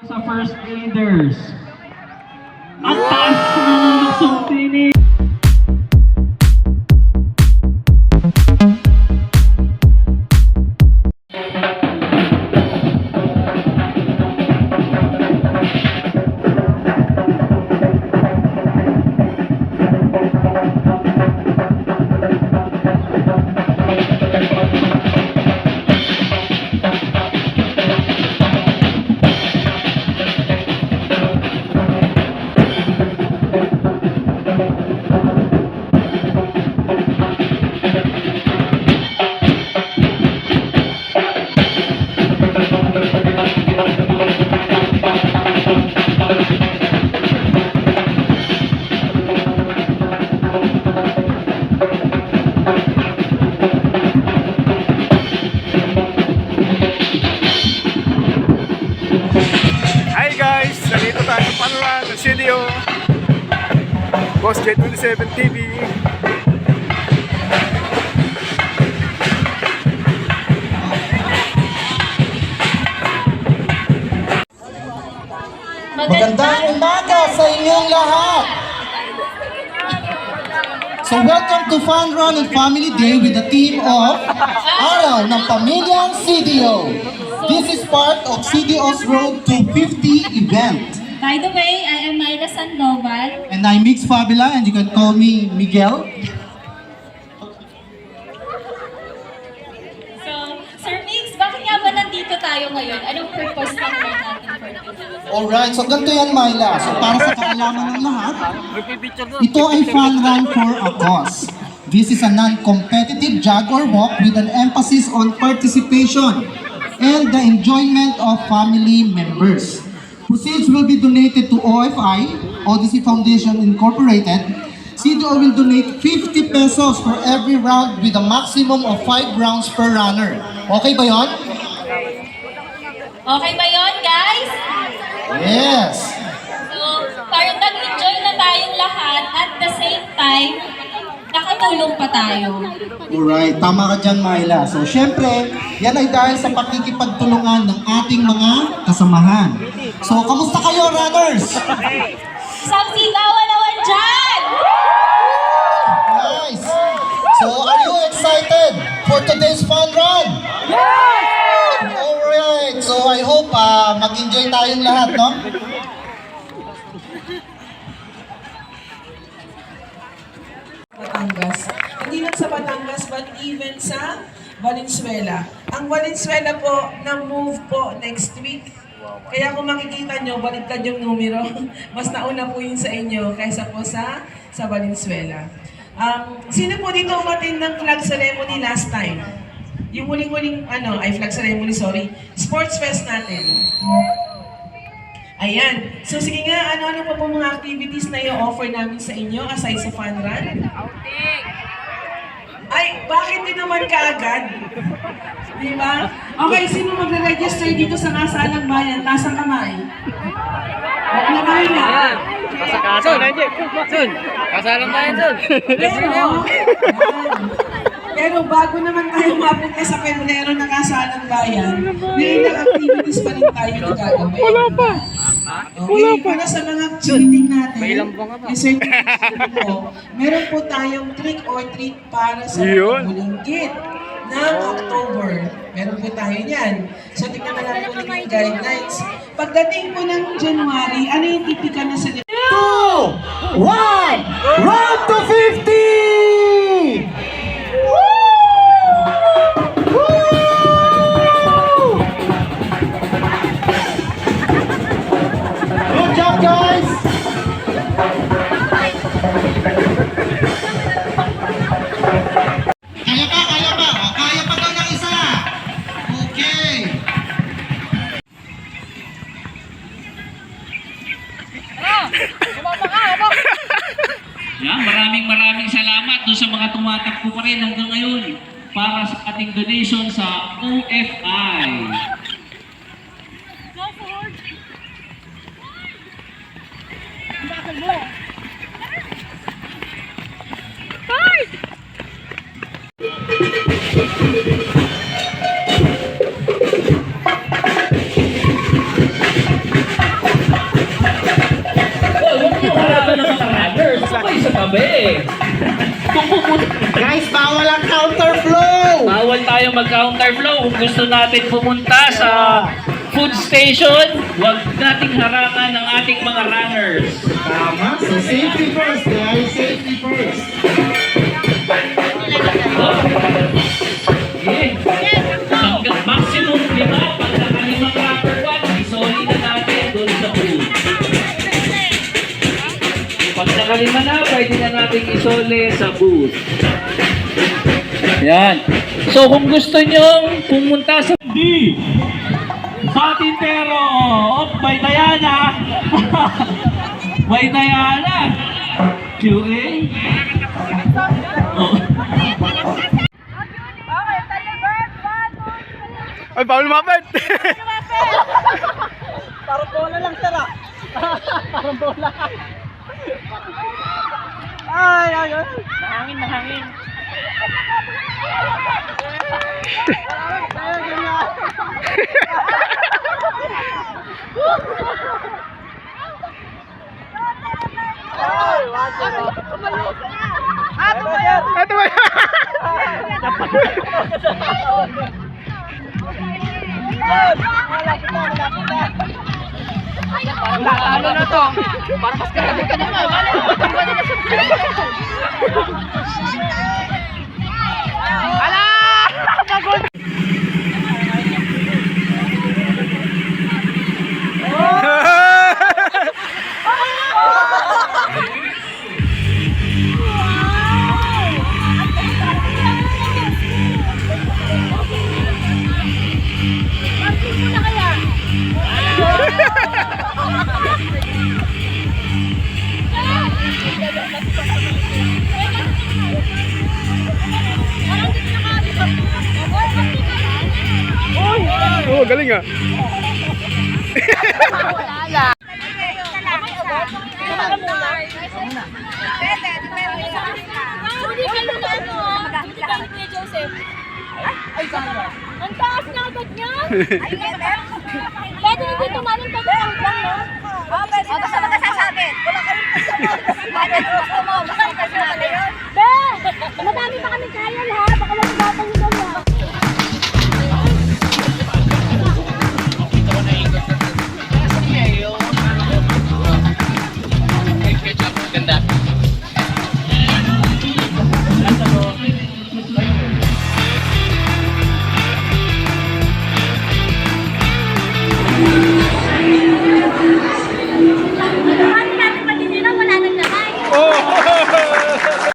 Sa first aiders. Ang taas na ng luksong tinig. Studio Boss J27 TV. Magandang umaga sa inyong lahat! So welcome to Fun Run and Family Day with the team of Araw ng Pamilyang CDO. This is part of CDO's Road to 50 event. By the way, I am Myla Sandoval. And I'm Mix Fabula, and you can call me Miguel. So, Sir Mix, bakit nga ba nandito tayo ngayon? Anong purpose naman natin for today? Alright, so ganito yan, Myla. So para sa kaalaman ng lahat, ito ay Fun Run for a Cause. This is a non-competitive jog or walk with an emphasis on participation and the enjoyment of family members. Proceeds will be donated to OFI, Odyssey Foundation Incorporated. CDO will donate 50 pesos for every round with a maximum of 5 rounds per runner. Okay ba yon? Okay ba yun, guys? Yes! So, parang nag-enjoy na tayong lahat at the same time, nakatulong pa tayo. Alright, tama ka dyan, Myla. So, syempre, yan ay dahil sa pakikipagtulungan ng ating mga kasamahan. So, kamusta kayo, runners? Samsigawan naman dyan! Nice! So, are you excited for today's fun run? Yes! Alright, so I hope mag-enjoy tayong lahat, no? Batangas. Hindi lang sa Batangas, but even sa Valenzuela. Ang Valenzuela po, na-move po next week. Kaya kung makikita nyo, baliktad yung numero. Mas nauna po yun sa inyo kaysa po sa Valenzuela. Sino po dito umatin ng flag ceremony last time? Yung huling-huling, flag ceremony, sorry. Sports Fest natin. Ayan. So sige nga, ano-ano pa po mga activities na i-offer namin sa inyo aside sa fun run? Ay, bakit din naman kaagad? Di ba? Okay, sino magre-register dito sa Kasalang Bayan? Taas ang kamay. Huwag na kayo na. Sun, nandiyan. Sun, kasalang tayo, Sun. Pero bago naman tayo mapunta sa Pebrero na Kasalang Bayan, may ilang activities pa rin tayo na gagawin. Wala pa. Okay, para sa mga cheating natin, yung certification po, meron po tayong trick or treat para sa mga bulinggit ng October. Meron po tayo niyan. So, tingnan na lang po yung guidelines. Pagdating po ng January, ano yung tipikal na sa 2, 1, run to 50! Good job, guys! Kaya ba? Kaya ba? O, kaya pa daw ng isa. Okay. Yan, maraming salamat doon sa mga tumatakbo pa rin hanggang ngayon para sa ating donation sa OFI. Grabe! Kung pupunta, Guys, bawal ang counterflow! bawal tayo mag-counterflow. Kung gusto natin pumunta sa food station, huwag nating harangan ng ating mga runners. Tama. So safety first, guys. Safety first. Oh. Yeah. Hanggang maximum 5, pag nakalimang rapper 1, isoli na natin doon sa food. Pag nakalima na, pwede na natin isole sa booth. Yan. So kung gusto nyo pumunta sa Tintero of by Diana. By Diana. QA. Oh. Ay, bawal lumapit! Parang bola lang, sir, ah. Parang bola. Ay, ay, ay. Mahangin, mahangin. Ito ba? Ano na to? Parang mas karabi ka naman. Oh, galing ah. Ang taas na agad niya! Pwede hindi tumaling pag ang lang, no? Basta magkasasabit. Wala kayong pagsasabi. Gusto mo, baka magkasasabit. Be! Madami pa kami kaya, ha? Baka magkasasabit nyo na. Ganda. Wala nang naman. Oh!